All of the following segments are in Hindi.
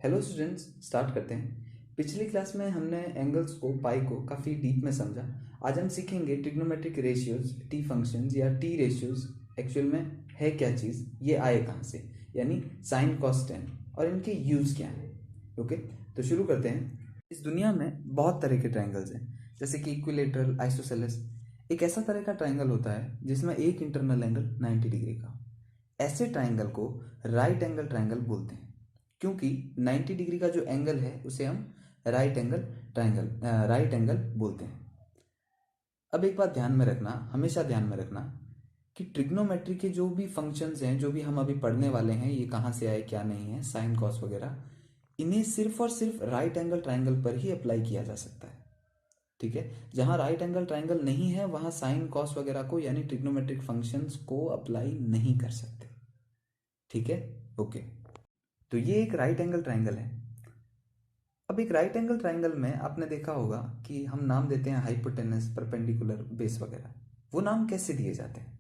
हेलो स्टूडेंट्स, स्टार्ट करते हैं। पिछली क्लास में हमने एंगल्स को, पाई को काफ़ी डीप में समझा। आज हम सीखेंगे ट्रिग्नोमेट्रिक रेशियोज, टी फंक्शंस या टी रेशियोज एक्चुअल में है क्या चीज़, ये आए कहाँ से, यानी साइन कॉस टेन, और इनके यूज़ क्या हैं। ओके, तो शुरू करते हैं। इस दुनिया में बहुत तरह के ट्राइंगल्स हैं, जैसे कि इक्विलेटरल, आइसोसेलेस। एक ऐसा तरह का ट्राइंगल होता है जिसमें एक इंटरनल एंगल 90 डिग्री का। ऐसे ट्राइंगल को राइट एंगल ट्राइंगल बोलते हैं, क्योंकि 90 डिग्री का जो एंगल है उसे हम राइट एंगल बोलते हैं। अब एक बात ध्यान में रखना, हमेशा ध्यान में रखना कि ट्रिग्नोमेट्री के जो भी फंक्शंस हैं, जो भी हम अभी पढ़ने वाले हैं, ये कहाँ से आए क्या नहीं है, साइन कॉस वगैरह, इन्हें सिर्फ और सिर्फ राइट एंगल ट्राइंगल पर ही अप्लाई किया जा सकता है। ठीक है, जहां राइट एंगल ट्राइंगल नहीं है वहां साइन कॉस वगैरह को, यानी ट्रिग्नोमेट्रिक फंक्शंस को अप्लाई नहीं कर सकते। ठीक है, ओके। तो ये एक राइट एंगल ट्राइंगल है। अब एक राइट एंगल ट्राइंगल में आपने देखा होगा कि हम नाम देते हैं हाइपोटेनस, परपेंडिकुलर, बेस वगैरह। वो नाम कैसे दिए जाते हैं,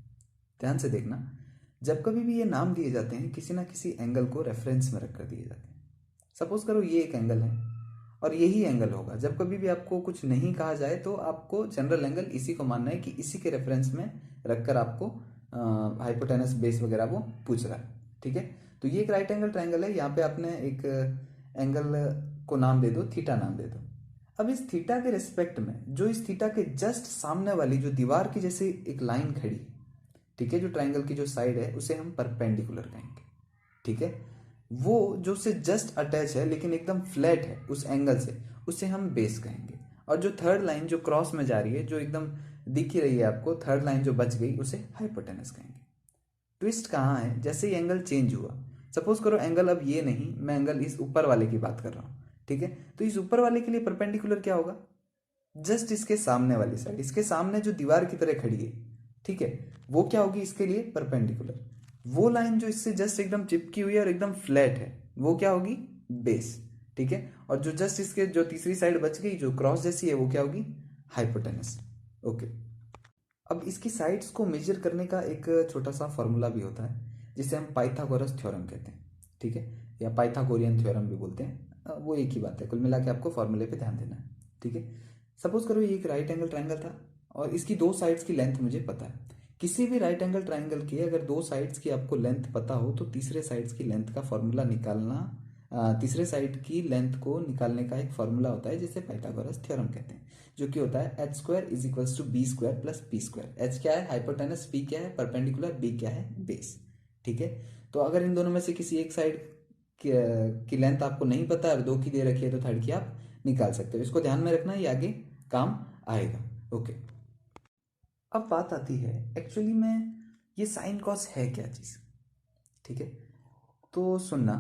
ध्यान से देखना। जब कभी भी ये नाम दिए जाते हैं, किसी ना किसी एंगल को रेफरेंस में रखकर दिए जाते हैं। सपोज करो ये एक एंगल है और यही एंगल होगा। जब कभी भी आपको कुछ नहीं कहा जाए तो आपको जनरल एंगल इसी को मानना है कि इसी के रेफरेंस में रखकर आपको हाइपोटेनस, बेस वगैरह वो पूछ रहा है। ठीक है, तो ये एक राइट एंगल ट्राइंगल है। यहाँ पे आपने एक एंगल को नाम दे दो, थीटा नाम दे दो। अब इस थीटा के रिस्पेक्ट में जो इस थीटा के जस्ट सामने वाली जो दीवार की जैसे एक लाइन खड़ी, ठीक है, जो ट्राइंगल की जो साइड है उसे हम परपेंडिकुलर कहेंगे। ठीक है, वो जो उससे जस्ट अटैच है लेकिन एकदम फ्लैट है उस एंगल से, उसे हम बेस कहेंगे। और जो थर्ड लाइन जो क्रॉस में जा रही है, जो एकदम दिख ही रही है आपको, थर्ड लाइन जो बच गई, उसे हाइपोटेनस कहेंगे। ट्विस्ट कहाँ है, जैसे ही एंगल चेंज हुआ, सपोज करो एंगल अब ये नहीं, मैं एंगल इस ऊपर वाले की बात कर रहा हूँ। ठीक है, तो इस ऊपर वाले के लिए परपेंडिकुलर क्या होगा, जस्ट इसके सामने वाली साइड, इसके सामने जो दीवार की तरह खड़ी है, ठीक है, वो क्या होगी इसके लिए परपेंडिकुलर। वो लाइन जो इससे जस्ट एकदम चिपकी हुई है और एकदम फ्लैट है, वो क्या होगी, बेस। ठीक है, और जो जस्ट इसके जो तीसरी साइड बच गई जो क्रॉस जैसी है, वो क्या होगी, हाइपोटेनस। ओके, अब इसकी साइड्स को मेजर करने का एक छोटा सा फॉर्मूला भी होता है, जिसे हम पाइथागोरस थ्योरम कहते हैं। ठीक है, या पाइथागोरियन थ्योरम भी बोलते हैं, वो एक ही बात है। कुल मिला के आपको फॉर्मूले पे ध्यान देना है। ठीक है, सपोज करो ये एक राइट एंगल ट्राइंगल था और इसकी दो साइड्स की लेंथ मुझे पता है। किसी भी राइट एंगल ट्राइंगल की अगर दो साइड्स की आपको लेंथ पता हो तो तीसरे साइड्स की लेंथ का फॉर्मूला निकालना, तीसरे साइड की लेंथ को निकालने का एक फॉर्मूला होता है जिसे पाइथागोरस थ्योरम कहते हैं, जो कि होता है H square is equals to B square plus P square. H क्या है, हाइपोटेनस, पी क्या है, परपेंडिकुलर, बी क्या है, बेस। ठीक है, तो अगर इन दोनों में से किसी एक साइड की लेंथ आपको नहीं पता और दो की दे रखी है तो थर्ड की आप निकाल सकते हो। इसको ध्यान में रखना, ये आगे काम आएगा। ओके, अब बात आती है एक्चुअली में ये साइन कॉस है क्या चीज़। ठीक है, तो सुनना,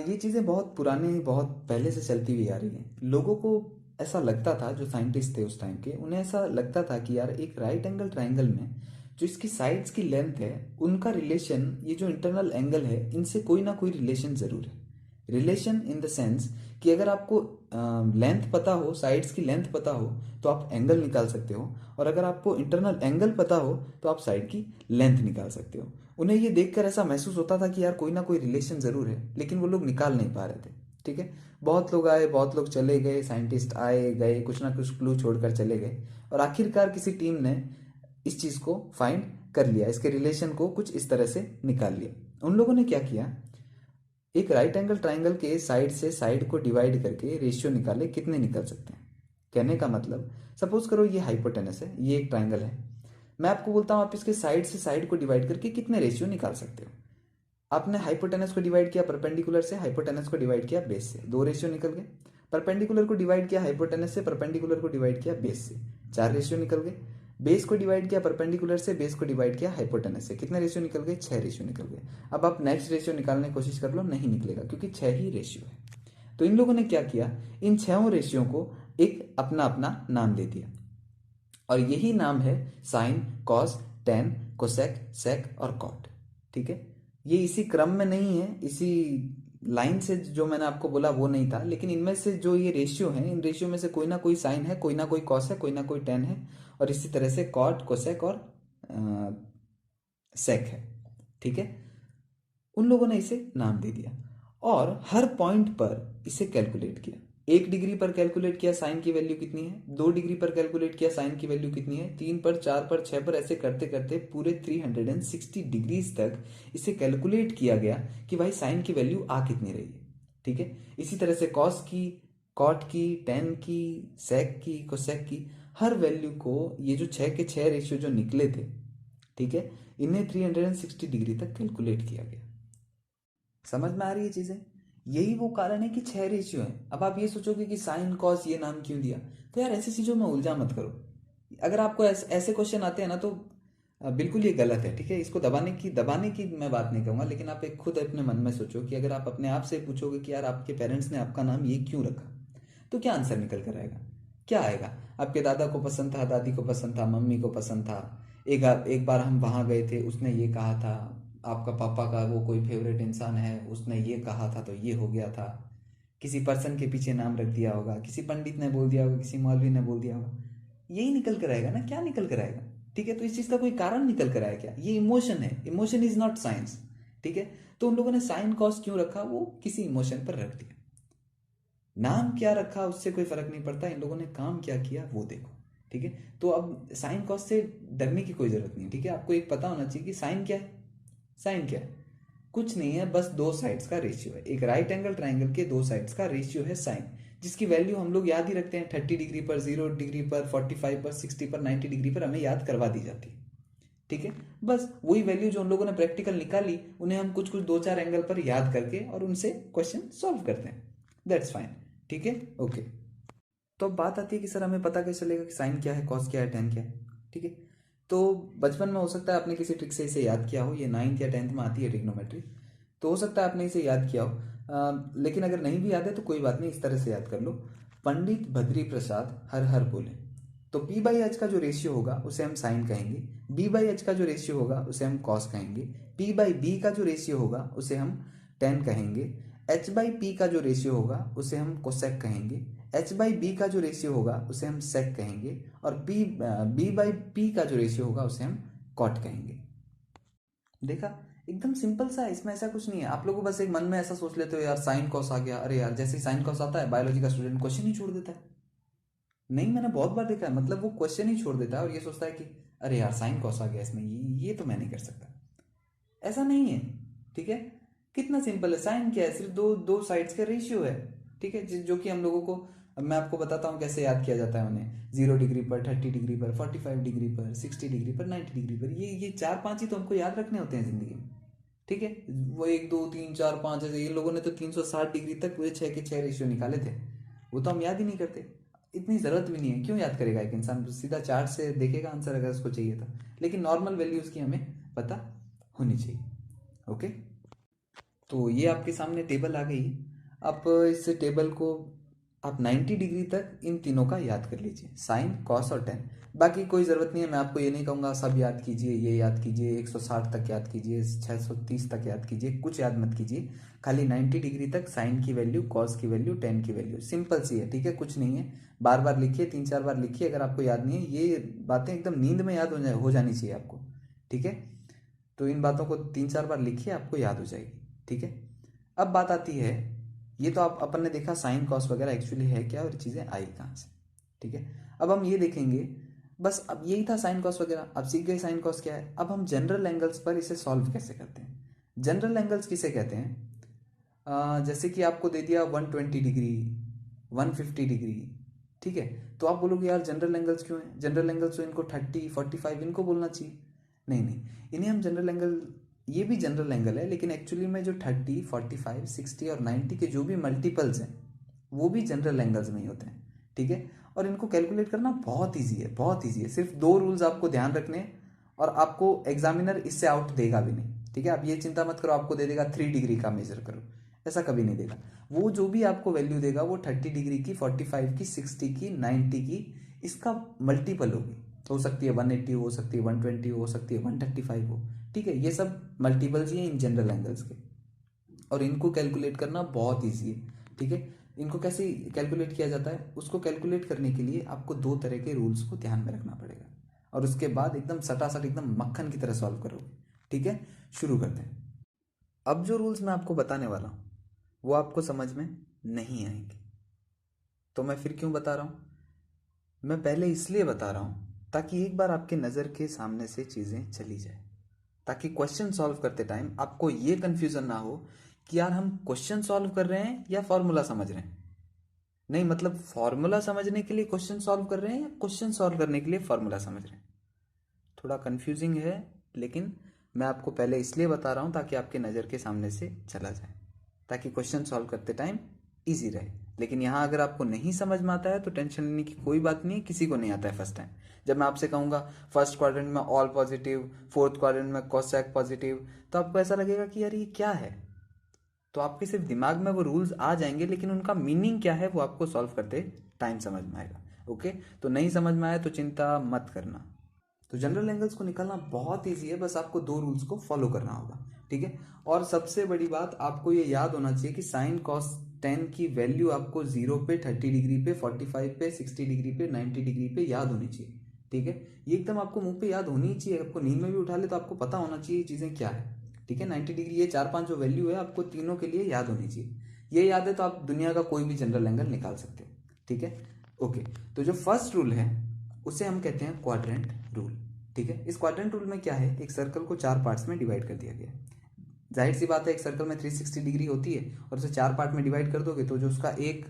ये चीज़ें बहुत पुराने, बहुत पहले से चलती हुई आ रही हैं। लोगों को ऐसा लगता था, जो साइंटिस्ट थे उस टाइम के, उन्हें ऐसा लगता था कि यार एक राइट एंगल ट्राइंगल में जो इसकी साइड्स की लेंथ है, उनका रिलेशन, ये जो इंटरनल एंगल है, इनसे कोई ना कोई रिलेशन ज़रूर है। रिलेशन इन द सेंस कि अगर आपको लेंथ पता हो, साइड्स की लेंथ पता हो, तो आप एंगल निकाल सकते हो, और अगर आपको इंटरनल एंगल पता हो तो आप साइड की लेंथ निकाल सकते हो। उन्हें ये देखकर ऐसा महसूस होता था कि यार कोई ना कोई रिलेशन ज़रूर है, लेकिन वो लोग निकाल नहीं पा रहे थे। ठीक है, बहुत लोग आए, बहुत लोग चले गए, साइंटिस्ट आए गए, कुछ ना कुछ क्लू छोड़कर चले गए, और आखिरकार किसी टीम ने इस चीज़ को फाइंड कर लिया, इसके रिलेशन को कुछ इस तरह से निकाल लिया। उन लोगों ने क्या किया, एक राइट एंगल ट्राइंगल के साइड से साइड को डिवाइड करके रेशियो निकाले, कितने निकल सकते हैं। कहने का मतलब, सपोज करो ये हाइपोटेनस है, ये एक ट्राइंगल है, मैं आपको बोलता हूं आप इसके साइड से साइड को डिवाइड करके कितने रेशियो निकाल सकते हो। आपने हाइपोटेनस को डिवाइड किया परपेंडिकुलर से, हाइपोटेनस को डिवाइड किया बेस से, दो रेशियो निकल गए। परपेंडिकुलर को डिवाइड किया हाइपोटेनस से, परपेंडिकुलर को डिवाइड किया बेस से, चार रेशियो निकल गए। बेस को डिवाइड किया परपेंडिकुलर से, बेस को डिवाइड किया हाइपोटेनस से, कितने रेशियो निकल गए, छह रेशियो निकल गए। अब आप नेक्स्ट रेशियो निकालने की कोशिश कर लो, नहीं निकलेगा क्योंकि छह ही रेशियो है। तो इन लोगों ने क्या किया, इन छहों रेशियो को एक अपना अपना नाम दे दिया, और यही नाम है साइन, कॉस, टेन, कोसेक, सेक और कॉट। ठीक है, ये इसी क्रम में नहीं है, इसी लाइन से जो मैंने आपको बोला वो नहीं था, लेकिन इनमें से जो ये रेशियो है, इन रेशियो में से कोई ना कोई साइन है, कोई ना कोई कॉस है, कोई ना कोई टेन है, और इसी तरह से कॉट, कोसेक और सेक है। ठीक है, उन लोगों ने इसे नाम दे दिया। और हर पॉइंट पर इसे कैलकुलेट किया। 1 डिग्री पर कैलकुलेट किया साइन की वैल्यू कितनी है, 2 डिग्री पर कैलकुलेट किया साइन की वैल्यू कितनी है, 3 पर, 4 पर, 6 पर, ऐसे करते करते पूरे 360 डिग्रीज तक इसे कैलकुलेट किया गया कि भाई साइन की वैल्यू आ कितनी रही है। ठीक है, इसी तरह से कॉस की, कॉट की, टेन की, सेक की, कोसेक की, हर वैल्यू को ये जो 6 के 6 रेशियो जो निकले थे, ठीक है, इन्हें 360 डिग्री तक कैलकुलेट किया गया। समझ में आ रही है चीजें? यही वो कारण है कि 6 रेशियो है। अब आप ये सोचोगे कि साइन कॉस ये नाम क्यों दिया, तो यार ऐसी चीजों में उलझा मत करो। अगर आपको ऐसे क्वेश्चन आते हैं ना, तो बिल्कुल ये गलत है। ठीक है, इसको दबाने की मैं बात नहीं कहूंगा, लेकिन आप एक खुद अपने मन में सोचो कि अगर आप अपने आप से पूछोगे कि यार आपके पेरेंट्स ने आपका नाम ये क्यों रखा, तो क्या आंसर निकल कर आएगा? क्या आएगा? आपके दादा को पसंद था, दादी को पसंद था, मम्मी को पसंद था, एक बार हम वहां गए थे, उसने ये कहा था, आपका पापा का वो कोई फेवरेट इंसान है, उसने ये कहा था तो ये हो गया था। किसी पर्सन के पीछे नाम रख दिया होगा, किसी पंडित ने बोल दिया होगा, किसी मौलवी ने बोल दिया होगा, यही निकल कर आएगा ना। क्या निकल कर आएगा? ठीक है, तो इस चीज का कोई कारण निकल कर आया क्या? ये इमोशन है, इमोशन इज नॉट साइंस। ठीक है, तो उन लोगों ने साइन कॉस क्यों रखा, वो किसी इमोशन पर रख दिया। नाम क्या रखा उससे कोई फर्क नहीं पड़ता, इन लोगों ने काम क्या किया वो देखो। ठीक है, तो अब साइन कॉस से डरने की कोई जरूरत नहीं है। ठीक है, आपको एक पता होना चाहिए कि साइन क्या है। साइन क्या है? कुछ नहीं है, बस दो साइड्स का रेशियो है। एक राइट एंगल ट्राइंगल के दो साइड्स का रेशियो है साइन, जिसकी वैल्यू हम लोग याद ही रखते हैं। 30 डिग्री पर, 0 डिग्री पर, 45 पर, 60 पर, 90 डिग्री पर हमें याद करवा दी जाती है। ठीक है, बस वही वैल्यू जो उन लोगों ने प्रैक्टिकल निकाली, उन्हें हम कुछ कुछ 2-4 एंगल पर याद करके और उनसे क्वेश्चन सॉल्व करते हैं। That's fine. ठीक है, ओके। तो अब बात आती है कि सर हमें पता कैसे चलेगा कि साइन क्या है, कॉस क्या है, टेन क्या है। ठीक है, तो बचपन में हो सकता है आपने किसी ट्रिक से इसे याद किया हो, ये 9th या 10th में आती है ट्रिग्नोमेट्री, तो हो सकता है आपने इसे याद किया हो। लेकिन अगर नहीं भी याद है तो कोई बात नहीं, इस तरह से याद कर लो। पंडित बद्री प्रसाद हर हर बोले, तो पी बाई एच का जो रेशियो होगा उसे हम साइन कहेंगे, बी बाई एच का जो रेशियो होगा उसे हम कॉस कहेंगे, पी बाई बी का जो रेशियो होगा उसे हम टेन कहेंगे, एच बाई पी का जो रेशियो होगा उसे हम कोसेक कहेंगे, एच बाई बी का जो रेशियो होगा उसे हम सेक कहेंगे, और बी बाई पी का जो रेशियो होगा उसे हम कॉट कहेंगे। देखा, एकदम सिंपल सा है, इसमें ऐसा कुछ नहीं है। आप लोगों बस एक मन में ऐसा सोच लेते हो यार साइन कॉस आ गया, अरे यार जैसे ही साइन कॉस आता है बायोलॉजी का स्टूडेंट क्वेश्चन ही छोड़ देता है। नहीं, मैंने बहुत बार देखा है, मतलब वो क्वेश्चन ही छोड़ देता है और ये सोचता है कि अरे यार साइन कॉस आ गया इसमें, ये तो मैं नहीं कर सकता। ऐसा नहीं है। ठीक है, कितना सिंपल है। साइन क्या है? सिर्फ दो दो साइड्स का रेशियो है। ठीक है, जो कि हम लोगों को, अब मैं आपको बताता हूँ कैसे याद किया जाता है उन्हें। 0 डिग्री पर, 30 डिग्री पर, 45 डिग्री पर, 60 डिग्री पर, 90 डिग्री पर, ये 4-5 ही तो हमको याद रखने होते हैं जिंदगी में। ठीक है, वो 1 2 3 4 5 ऐसे, इन लोगों ने तो 360 डिग्री तक पूरे 6 के 6 रेशियो निकाले थे, वो तो हम याद ही नहीं करते। इतनी जरूरत भी नहीं है, क्यों याद करेगा एक इंसान? सीधा चार्ट से देखेगा आंसर अगर उसको चाहिए तो। लेकिन नॉर्मल वैल्यूज की हमें पता होनी चाहिए। ओके, तो ये आपके सामने टेबल आ गई। आप इस टेबल को आप 90 डिग्री तक इन तीनों का याद कर लीजिए, साइन कॉस और टेन। बाकी कोई ज़रूरत नहीं है, मैं आपको ये नहीं कहूँगा सब याद कीजिए, ये याद कीजिए, 160 तक याद कीजिए, 630 तक याद कीजिए, कुछ याद मत कीजिए। खाली 90 डिग्री तक साइन की वैल्यू, कॉस की वैल्यू, टेन की वैल्यू, सिंपल सी है। ठीक है, कुछ नहीं है। बार बार लिखिए, 3-4 बार लिखिए। अगर आपको याद नहीं है, ये बातें एकदम नींद में याद हो जानी चाहिए आपको। ठीक है, तो इन बातों को 3-4 बार लिखिए, आपको याद हो जाएगी। ठीक है, अब बात आती है, ये तो आप अपन ने देखा साइन कॉस वगैरह एक्चुअली है क्या और चीज़ें आई कहाँ से। ठीक है, अब हम ये देखेंगे, बस अब यही था साइन कॉस वगैरह। अब सीख गए साइन कॉस क्या है। अब हम जनरल एंगल्स पर इसे सॉल्व कैसे करते हैं। जनरल एंगल्स किसे कहते हैं? जैसे कि आपको दे दिया 120 डिग्री, 150 डिग्री। ठीक है, तो आप बोलोगे यार जनरल एंगल्स क्यों है? जनरल एंगल्स तो इनको 30, 45 इनको बोलना चाहिए। नहीं नहीं, इन्हें हम जनरल एंगल, ये भी जनरल एंगल है, लेकिन एक्चुअली में जो 30, 45, 60 और 90 के जो भी मल्टीपल्स हैं वो भी जनरल एंगल्स में ही होते हैं। ठीक है, और इनको कैलकुलेट करना बहुत ईजी है, बहुत ईजी है। सिर्फ दो रूल्स आपको ध्यान रखने हैं, और आपको एग्जामिनर इससे आउट देगा भी नहीं। ठीक है, आप ये चिंता मत करो आपको दे देगा 3 डिग्री का मेजर करो, ऐसा कभी नहीं देगा। वो जो भी आपको वैल्यू देगा वो 30 डिग्री की, 45 की, 60 की, 90 की, इसका मल्टीपल होगी। हो सकती है 180, हो सकती है 120, हो सकती है 135 हो। ठीक है, ये सब मल्टीपल्स ही हैं इन जनरल एंगल्स के, और इनको कैलकुलेट करना बहुत ईजी है। ठीक है, इनको कैसे कैलकुलेट किया जाता है, उसको कैलकुलेट करने के लिए आपको दो तरह के रूल्स को ध्यान में रखना पड़ेगा, और उसके बाद एकदम सटासट, एकदम मक्खन की तरह सॉल्व करोगे। ठीक है, शुरू करते हैं। अब जो रूल्स मैं आपको बताने वाला हूँ, वो आपको समझ में नहीं आएंगे। तो मैं फिर क्यों बता रहा हूँ? मैं पहले इसलिए बता रहा हूँ ताकि एक बार आपके नज़र के सामने से चीज़ें चली जाए, ताकि क्वेश्चन सॉल्व करते टाइम आपको ये कन्फ्यूज़न ना हो कि यार हम क्वेश्चन सॉल्व कर रहे हैं या फॉर्मूला समझ रहे हैं। नहीं, मतलब फॉर्मूला समझने के लिए क्वेश्चन सॉल्व कर रहे हैं या क्वेश्चन सॉल्व करने के लिए फॉर्मूला समझ रहे हैं। थोड़ा कन्फ्यूजिंग है, लेकिन मैं आपको पहले इसलिए बता रहा हूँ ताकि आपके नज़र के सामने से चला जाए, ताकि क्वेश्चन सॉल्व करते टाइम इजी रहे। लेकिन यहाँ अगर आपको नहीं समझ में आता है तो टेंशन लेने की कोई बात नहीं है, किसी को नहीं आता है फर्स्ट टाइम। जब मैं आपसे कहूँगा फर्स्ट क्वाड्रेंट में ऑल पॉजिटिव, फोर्थ क्वाड्रेंट में कोसेक पॉजिटिव, तो आपको ऐसा लगेगा कि यार ये क्या है। तो आपके सिर्फ दिमाग में वो रूल्स आ जाएंगे, लेकिन उनका मीनिंग क्या है वो आपको सॉल्व करते टाइम समझ में आएगा। ओके, तो नहीं समझ में आया तो चिंता मत करना। तो जनरल एंगल्स को निकालना बहुत ईजी है, बस आपको दो रूल्स को फॉलो करना होगा, ठीक है। और सबसे बड़ी बात आपको ये याद होना चाहिए कि साइन कॉस 10 की वैल्यू आपको 0 पे, 30 डिग्री पे, 45 पे, 60 डिग्री पे, 90 डिग्री पे याद होनी चाहिए, ठीक है। ये एकदम आपको मुंह पे याद होनी ही चाहिए। आपको नींद में भी उठा ले तो आपको पता होना चाहिए चीज़ें क्या है, ठीक है। 90 डिग्री, ये 4-5 जो वैल्यू है आपको तीनों के लिए याद होनी चाहिए। ये याद है तो आप दुनिया का कोई भी जनरल एंगल निकाल सकते हो, ठीक है। ओके, तो जो फर्स्ट रूल है उसे हम कहते हैं क्वाड्रेंट रूल, ठीक है। इस क्वाड्रेंट रूल में क्या है, एक सर्कल को 4 पार्ट्स में डिवाइड कर दिया गया है। जाहिर सी बात है, एक सर्कल में 360 डिग्री होती है और उसे 4 पार्ट में डिवाइड कर दोगे तो जो उसका एक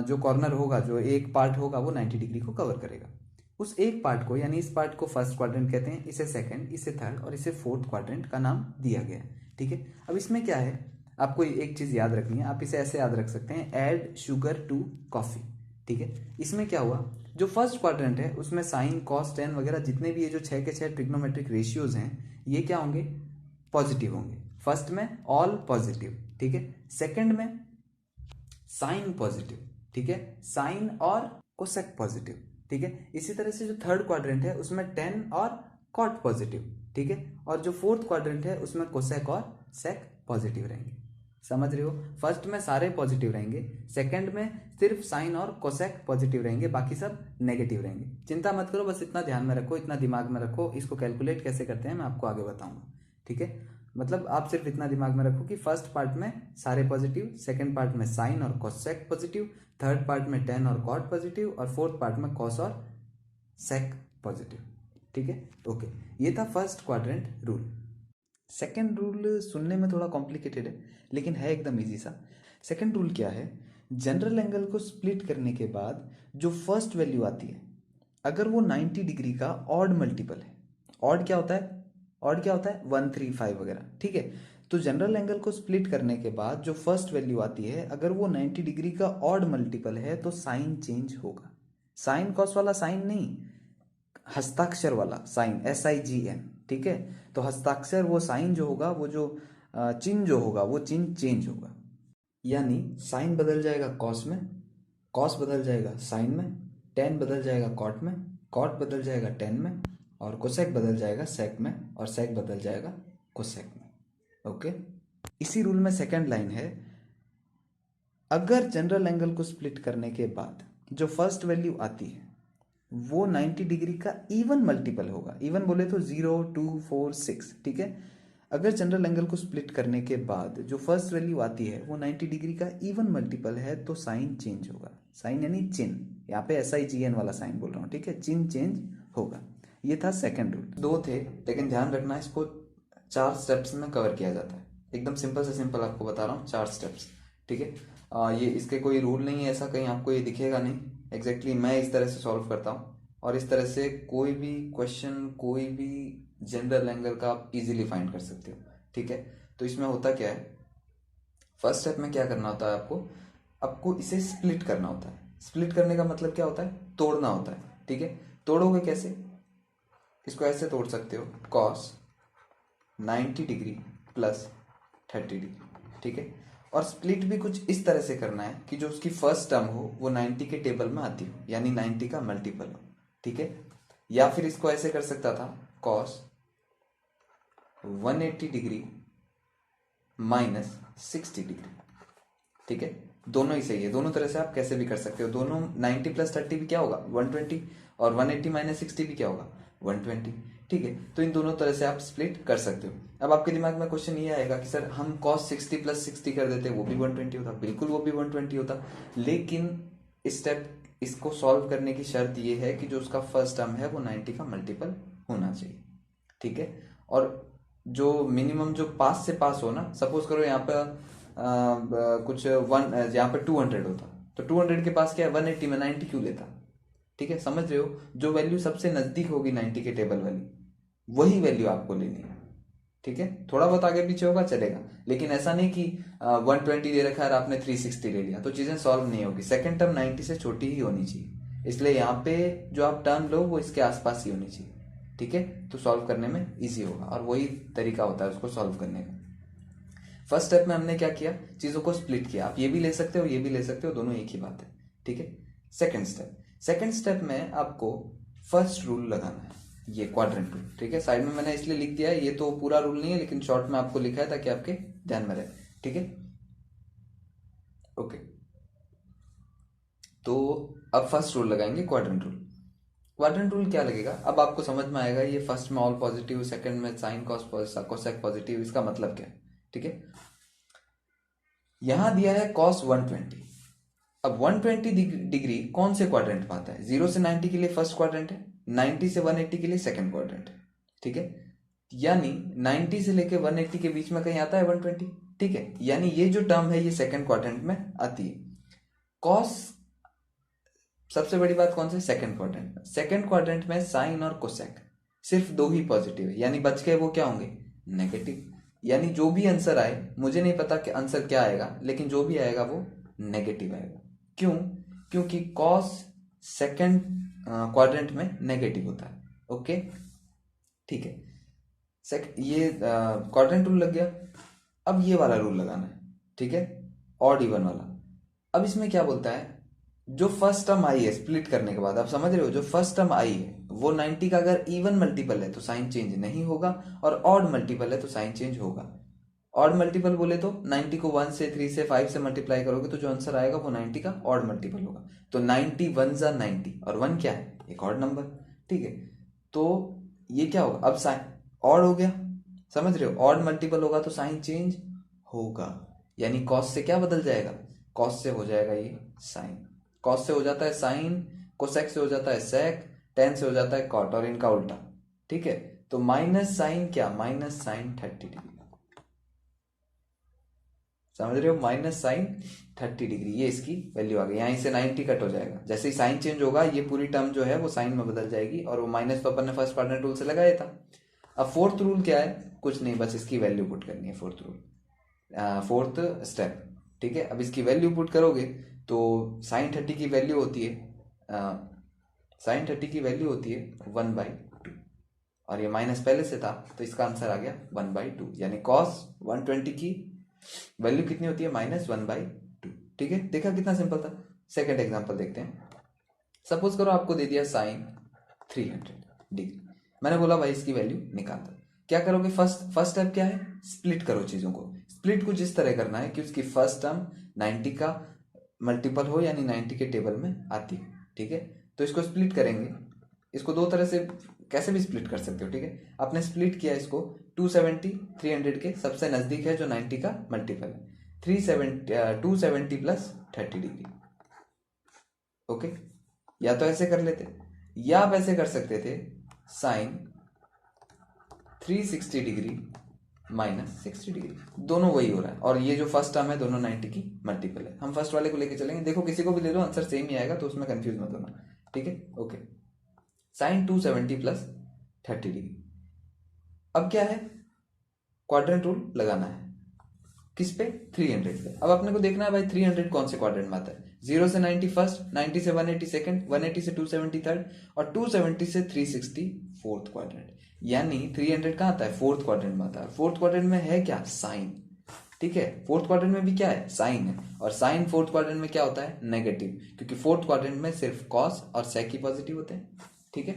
जो कॉर्नर होगा, जो एक पार्ट होगा, वो 90 डिग्री को कवर करेगा। उस एक पार्ट को, यानी इस पार्ट को फर्स्ट क्वाड्रेंट कहते हैं, इसे सेकंड, इसे थर्ड और इसे फोर्थ क्वाड्रेंट का नाम दिया गया है, ठीक है। अब इसमें क्या है, आपको एक चीज़ याद रखनी है। आप इसे ऐसे याद रख सकते हैं, ऐड शुगर टू कॉफ़ी, ठीक है। इसमें क्या हुआ, जो फर्स्ट क्वाड्रेंट है उसमें साइन कॉस टेन वगैरह जितने भी ये जो 6 के 6 ट्रिग्नोमेट्रिक रेशियोज हैं, ये क्या होंगे, पॉजिटिव होंगे। फर्स्ट में ऑल पॉजिटिव, ठीक है। सेकंड में साइन पॉजिटिव, ठीक है, साइन और कोसेक पॉजिटिव, ठीक है। इसी तरह से जो थर्ड क्वाड्रेंट है उसमें टेन और कॉट पॉजिटिव, ठीक है। और जो फोर्थ क्वाड्रेंट है उसमें कोसेक और सेक पॉजिटिव रहेंगे। समझ रहे हो, फर्स्ट में सारे पॉजिटिव रहेंगे, सेकंड में सिर्फ साइन और कोसेक पॉजिटिव रहेंगे, बाकी सब नेगेटिव रहेंगे। चिंता मत करो, बस इतना ध्यान में रखो, इतना दिमाग में रखो। इसको कैलकुलेट कैसे करते हैं मैं आपको आगे बताऊंगा, ठीक है। मतलब आप सिर्फ इतना दिमाग में रखो कि फर्स्ट पार्ट में सारे पॉजिटिव, सेकंड पार्ट में साइन और कोसेक पॉजिटिव, थर्ड पार्ट में टेन और कॉट पॉजिटिव और फोर्थ पार्ट में कॉस और सेक पॉजिटिव, ठीक है। ओके, ये था first quadrant rule. Second rule सुनने में थोड़ा कॉम्प्लिकेटेड है, लेकिन है एकदम इजी सा। सेकेंड रूल क्या है, जनरल एंगल को स्प्लिट करने के बाद जो फर्स्ट वैल्यू आती है, अगर वो 90 डिग्री का ऑड मल्टीपल है, ऑड क्या होता है, ऑड क्या होता है 135 वगैरह, ठीक है। तो जनरल एंगल को स्प्लिट करने के बाद जो फर्स्ट वैल्यू आती है, अगर वो 90 डिग्री का ऑड मल्टीपल है तो साइन चेंज होगा। साइन कॉस वाला साइन नहीं, हस्ताक्षर वाला साइन, SIGN, ठीक है। तो हस्ताक्षर, वो साइन जो होगा, वो जो चिन्ह जो होगा, वो चिन्ह चेंज होगा। यानी साइन बदल जाएगा कॉस में, कॉस बदल जाएगा साइन में, टेन बदल जाएगा कॉट में, कॉट बदल जाएगा टेन में, और कोसेक बदल जाएगा सेक में, और सेक बदल जाएगा कोसेक में। ओके, इसी रूल में सेकंड लाइन है, अगर जनरल एंगल को स्प्लिट करने के बाद जो फर्स्ट वैल्यू आती है वो 90 डिग्री का इवन मल्टीपल होगा। इवन बोले तो 0, 2, 4, 6, ठीक है। अगर जनरल एंगल को स्प्लिट करने के बाद जो फर्स्ट वैल्यू आती है वो 90 डिग्री का इवन मल्टीपल है तो साइन चेंज होगा। साइन यानी चिन्ह, यहाँ पे SIGN वाला साइन बोल रहा हूँ, ठीक है, चिन्ह चेंज होगा। ये था सेकंड रूल। दो थे, लेकिन ध्यान रखना इसको 4 स्टेप्स में कवर किया जाता है। एकदम सिंपल से सिंपल आपको बता रहा हूँ, 4 स्टेप्स, ठीक है। ये इसके कोई रूल नहीं है, ऐसा कहीं आपको ये दिखेगा नहीं। एग्जैक्टली मैं इस तरह से सॉल्व करता हूँ और इस तरह से कोई भी क्वेश्चन, कोई भी जनरल एंगल का आप इजीली फाइंड कर सकते हो, ठीक है। तो इसमें होता क्या है, फर्स्ट स्टेप में क्या करना होता है, आपको आपको इसे स्प्लिट करना होता है। स्प्लिट करने का मतलब क्या होता है, तोड़ना होता है, ठीक है। तोड़ोगे कैसे, इसको ऐसे तोड़ सकते हो, कॉस 90 डिग्री प्लस 30 डिग्री, ठीक है। और स्प्लिट भी कुछ इस तरह से करना है कि जो उसकी फर्स्ट टर्म हो वो 90 के टेबल में आती हो, यानी 90 का मल्टीपल हो, ठीक है। या फिर इसको ऐसे कर सकता था, कॉस 180 डिग्री माइनस 60 डिग्री, ठीक है। दोनों ही सही है, दोनों तरह से आप कैसे भी कर सकते हो। दोनों 90 प्लस 30 भी क्या होगा 120, और 180 माइनस 60 भी क्या होगा 120। ठीक है, तो इन दोनों तरह से आप स्प्लिट कर सकते हो। अब आपके दिमाग में क्वेश्चन ये आएगा कि सर हम cos 60 प्लस 60 कर देते, वो भी 120 होता। बिल्कुल वो भी 120 होता, लेकिन स्टेप इसको सॉल्व करने की शर्त ये है कि जो उसका फर्स्ट टर्म है वो 90 का मल्टीपल होना चाहिए, ठीक है। और जो मिनिमम जो पास से पास हो ना, सपोज करो यहाँ पे कुछ वन, यहाँ पे 200 होता, तो 200 के पास क्या है 180 में 90 क्यों लेता, ठीक है, समझ रहे हो। जो वैल्यू सबसे नजदीक होगी 90 के टेबल वाली, वही वैल्यू आपको लेनी है, ठीक है। थोड़ा बहुत आगे पीछे होगा चलेगा, लेकिन ऐसा नहीं कि 120 दे रखा है और आपने 360 ले लिया, तो चीजें सॉल्व नहीं होगी। सेकंड टर्म 90 से छोटी ही होनी चाहिए, इसलिए यहाँ पे जो आप टर्म लो वो इसके आसपास ही होनी चाहिए, ठीक है, तो सॉल्व करने में इजी होगा। और वही तरीका होता है उसको सॉल्व करने का। फर्स्ट स्टेप में हमने क्या किया, चीजों को स्प्लिट किया। आप ये भी ले सकते हो, ये भी ले सकते हो, दोनों एक ही बात है, ठीक है। सेकंड स्टेप में आपको फर्स्ट रूल लगाना है, ये क्वाड्रेंट रूल, ठीक है। साइड में मैंने इसलिए लिख दिया है, ये तो पूरा रूल नहीं है, लेकिन शॉर्ट में आपको लिखा है ताकि आपके ध्यान में रहे, ठीक है, ओके। तो अब फर्स्ट रूल लगाएंगे, क्वाड्रेंट रूल। क्वाड्रेंट रूल क्या लगेगा, अब आपको समझ में आएगा। ये फर्स्ट में ऑल पॉजिटिव, सेकंड में साइन कोसेक पॉजिटिव, इसका मतलब क्या है, ठीक है। यहां दिया है cos 120। अब 120 डिग्री कौन से क्वाड्रेंट में आता है, 0 से 90 के लिए फर्स्ट क्वाड्रेंट है, 90 से 180 के लिए सेकंड क्वाड्रेंट है, ठीक है। यानी 90 से लेके 180 के बीच में कहीं आता है 120, ठीक है। यानी ये जो टर्म है ये सेकंड क्वाड्रेंट में आती है। कॉस, सबसे बड़ी बात कौन सी, सेकंड क्वाड्रेंट में। सेकंड क्वाड्रेंट में साइन और कोसेक सिर्फ दो ही पॉजिटिव है, यानी बच के वो क्या होंगे, नेगेटिव। यानी जो भी आंसर आए, मुझे नहीं पता कि आंसर क्या आएगा, लेकिन जो भी आएगा वो नेगेटिव आएगा। क्यों, क्योंकि कॉस सेकंड क्वाड्रेंट में नेगेटिव होता है, ओके, ठीक है। ये क्वाड्रेंट रूल लग गया। अब ये वाला रूल लगाना है, ठीक है, ऑड इवन वाला। अब इसमें क्या बोलता है, जो फर्स्ट टर्म आई है स्प्लिट करने के बाद, आप समझ रहे हो, जो फर्स्ट टर्म आई है वो 90 का अगर इवन मल्टीपल है तो साइन चेंज नहीं होगा, और ऑड मल्टीपल है तो साइन चेंज होगा। ऑड मल्टीपल बोले तो 90 को 1 से 3 से 5 से मल्टीप्लाई करोगे तो जो आंसर आएगा वो 90 का ऑड मल्टीपल होगा। तो 90 1 जा 90, और 1 क्या है, एक ऑड नंबर, ठीक है। तो ये क्या होगा, अब साइन ऑड हो गया, समझ रहे हो, ऑड मल्टीपल होगा तो साइन चेंज होगा। यानी कॉस से क्या बदल जाएगा, कॉस से हो जाएगा ये साइन, कॉस से हो जाता है साइन, कोसेक से हो जाता है सेक, टेन से हो जाता है कॉट, और इनका उल्टा, ठीक है। तो माइनस साइन क्या, माइनस साइन 30 डिग्री, समझ रहे हो, माइनस साइन 30 डिग्री, ये इसकी वैल्यू आ गई। यहां से 90 कट हो जाएगा, जैसे ही साइन चेंज होगा ये पूरी टर्म जो है वो साइन में बदल जाएगी, और वो माइनस तो अपन ने फर्स्ट क्वाड्रेंट रूल से लगाया था। अब फोर्थ रूल क्या है, कुछ नहीं, बस इसकी वैल्यू पुट करनी है, फोर्थ रूल, फोर्थ स्टेप, ठीक है। अब इसकी वैल्यू पुट करोगे तो साइन 30 की वैल्यू होती है, साइन 30 की वैल्यू होती है 1/2, और ये माइनस पहले से था तो इसका आंसर आ गया 1/2। यानी कॉस 120 की वैल्यू कितनी होती है, -1/2, ठीक है। देखा कितना सिंपल था। सेकंड एग्जांपल देखते हैं। सपोज करो आपको दे दिया साइन 300 डिग्री, मैंने बोला भाई इसकी वैल्यू निकाल दो। क्या करोगे, फर्स्ट स्टेप क्या है, स्प्लिट करो चीजों को। स्प्लिट कुछ इस तरह करना है कि उसकी फर्स्ट टर्म 90 का मल्टीपल हो, यानी 90 के टेबल में आती है, ठीक है। तो इसको स्प्लिट करेंगे, इसको दो तरह से कैसे भी स्प्लिट कर सकते हो, ठीक है। आपने स्प्लिट किया इसको 270 300 के सबसे नजदीक है जो 90 का मल्टीपल है, 270 प्लस 30 डिग्री, ओके। या तो ऐसे कर लेते, या आप ऐसे कर सकते थे, साइन 360 डिग्री माइनस 60 डिग्री, दोनों वही हो रहा है, और ये जो फर्स्ट टर्म है दोनों 90 की मल्टीपल है। हम फर्स्ट वाले को लेके चलेंगे, देखो किसी को भी ले लो आंसर सेम ही आएगा, तो उसमें कंफ्यूज मत होना, ठीक है, ओके। Sign 270 plus 30 degree. अब क्या है, क्वाड्रेंट रूल लगाना है, किस पे, 300 पे। अब अपने को देखना है भाई 300 कौन से क्वाड्रेंट में आता है, 0 से 90 फर्स्ट, 90 से 180 सेकंड, 180 से 270 थर्ड, और 270 से 360 फोर्थ क्वाड्रेंट। यानी 300 कहाँ आता है, फोर्थ क्वाड्रेंट में आता है। फोर्थ क्वाड्रेंट में है क्या, साइन, ठीक है। फोर्थ क्वाड्रेंट में भी क्या है, साइन है, और साइन फोर्थ क्वाड्रेंट में क्या होता है, नेगेटिव, क्योंकि फोर्थ क्वाड्रेंट में सिर्फ कॉस और सेक ही पॉजिटिव होते हैं, ठीक है।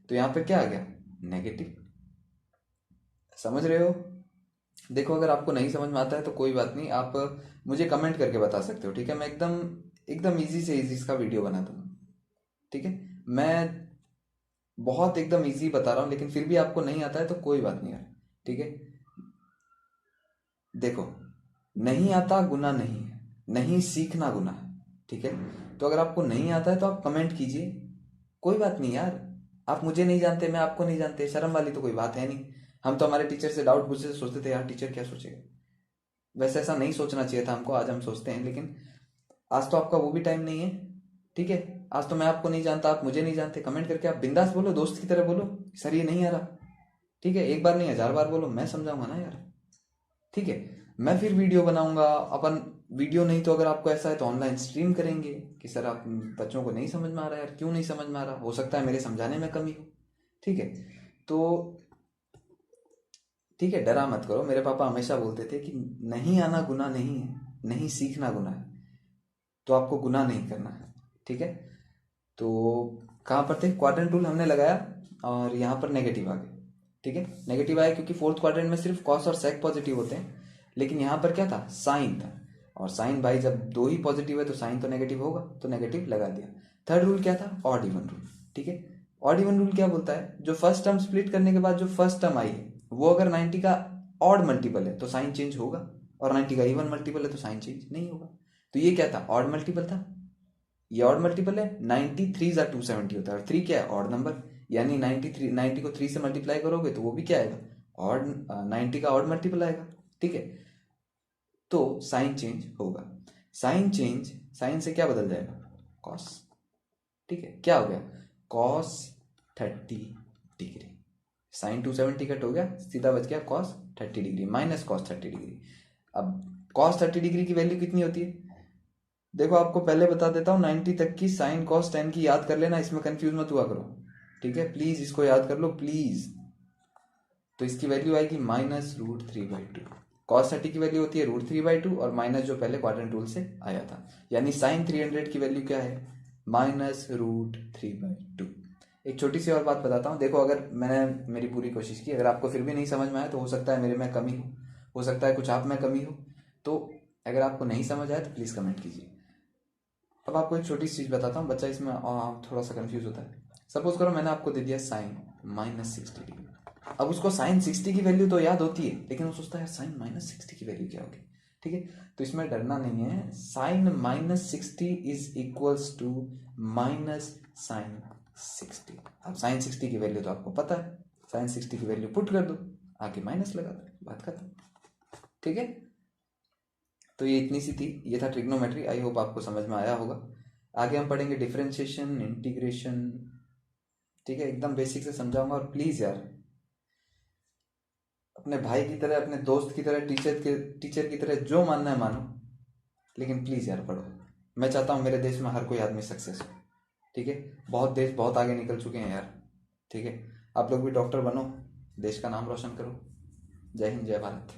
तो यहां पे क्या आ गया, नेगेटिव, समझ रहे हो। देखो अगर आपको नहीं समझ में आता है तो कोई बात नहीं, आप मुझे कमेंट करके बता सकते हो, ठीक है। मैं एकदम इजी से इजी इसका वीडियो बना दूंगा, ठीक है। मैं बहुत एकदम इजी बता रहा हूँ, लेकिन फिर भी आपको नहीं आता है तो कोई बात नहीं यार, ठीक है। देखो, नहीं आता गुनाह नहीं है, नहीं सीखना गुनाह है, ठीक है। तो अगर आपको नहीं आता है तो आप कमेंट कीजिए, कोई बात नहीं यार। आप मुझे नहीं जानते, मैं आपको नहीं जानते, शर्म वाली तो कोई बात है नहीं। हम तो हमारे टीचर से डाउट पूछते थे, सोचते थे यार टीचर क्या सोचेगा। वैसे ऐसा नहीं सोचना चाहिए था हमको, आज हम सोचते हैं, लेकिन आज तो आपका वो भी टाइम नहीं है, ठीक है। आज तो मैं आपको नहीं जानता, आप मुझे नहीं जानते। कमेंट करके आप बिंदास बोलो, दोस्त की तरह बोलो, सर ये नहीं आ रहा, ठीक है। एक बार नहीं 1000 बार बोलो, मैं समझाऊंगा ना यार, ठीक है। मैं फिर वीडियो बनाऊंगा अपन। वीडियो नहीं तो अगर आपको ऐसा है तो ऑनलाइन स्ट्रीम करेंगे कि सर आप बच्चों को नहीं समझ में आ रहा है यार, क्यों नहीं समझ में आ रहा, हो सकता है मेरे समझाने में कमी हो, ठीक है। तो ठीक है, डरा मत करो। मेरे पापा हमेशा बोलते थे कि नहीं आना गुनाह नहीं है, नहीं सीखना गुनाह है, तो आपको गुनाह नहीं करना है, ठीक है। तो कहाँ पर थे, क्वाड्रेंट रूल हमने लगाया और यहाँ पर नेगेटिव आ गए, ठीक है। नेगेटिव आया क्योंकि फोर्थ क्वाड्रेंट में सिर्फ कॉस और सेक पॉजिटिव होते हैं, लेकिन यहाँ पर क्या था, साइन था। और साइन भाई जब दो ही पॉजिटिव है तो साइन तो नेगेटिव होगा, तो नेगेटिव लगा दिया। थर्ड रूल क्या था, ऑड इवन रूल, ठीक है। ऑड इवन रूल क्या बोलता है, जो फर्स्ट टर्म स्प्लिट करने के बाद जो फर्स्ट टर्म आई है वो अगर 90 का ऑड मल्टीपल है तो साइन चेंज होगा, और 90 का इवन मल्टीपल है तो साइन चेंज नहीं होगा। तो ये क्या था, ऑड मल्टीपल था। ये ऑड मल्टीपल है, 90 3 जा 270 होता है, और 3 क्या है, ऑड नंबर। यानी 93, 90 को 3 से मल्टीप्लाई करोगे तो वो भी क्या आएगा, ऑड, 90 का ऑड मल्टीपल आएगा, ठीक है। तो साइन चेंज होगा। साइन चेंज, साइन से क्या बदल जाएगा, कॉस, ठीक है। क्या हो गया, कॉस 30 डिग्री। साइन 270 कट हो गया, सीधा बच गया cos 30 degree, minus cos 30 degree. अब कॉस 30 डिग्री की वैल्यू कितनी होती है, देखो आपको पहले बता देता हूँ, 90 तक की साइन कॉस टेन की याद कर लेना, इसमें कंफ्यूज मत हुआ करो, ठीक है। प्लीज इसको याद कर लो प्लीज। तो इसकी वैल्यू आएगी -√3/2। कॉस 30 की वैल्यू होती है √3/2, और माइनस जो पहले क्वाड्रेंट रूल से आया था, यानी साइन 300 की वैल्यू क्या है, -√3/2। एक छोटी सी और बात बताता हूँ, देखो अगर मैंने मेरी पूरी कोशिश की, अगर आपको फिर भी नहीं समझ में आया तो हो सकता है मेरे में कमी हो सकता है कुछ आप में कमी हो। तो अगर आपको नहीं समझ आया तो प्लीज़ कमेंट कीजिए। अब आपको एक छोटी सी चीज़ बताता हूँ, बच्चा इसमें थोड़ा सा कंफ्यूज होता है। सपोज करो मैंने आपको दे दिया साइन -60 डिग्री। अब उसको साइन 60 की वैल्यू तो याद होती है, लेकिन वो सोचता है साइन -60 की वैल्यू क्या होगी, ठीक है। तो इसमें डरना नहीं है, sine -60 is equals to minus sine 60। अब साइन 60 की वैल्यू तो आपको पता है, साइन 60 की वैल्यू पुट कर दो, आगे माइनस लगा दो, बात खत्म, ठीक है। तो ये इतनी सी थी, ये था ट्रिग्नोमेट्री। आई होप आपको समझ में आया होगा। आगे हम पढ़ेंगे डिफरेंशिएशन, इंटीग्रेशन, ठीक है। एकदम बेसिक से समझाऊंगा, और प्लीज़ यार अपने भाई की तरह, अपने दोस्त की तरह, टीचर की तरह जो मानना है मानो, लेकिन प्लीज़ यार पढ़ो। मैं चाहता हूँ मेरे देश में हर कोई आदमी सक्सेस हो, ठीक है। बहुत देश बहुत आगे निकल चुके हैं यार, ठीक है। आप लोग भी डॉक्टर बनो, देश का नाम रोशन करो। जय हिंद, जय भारत।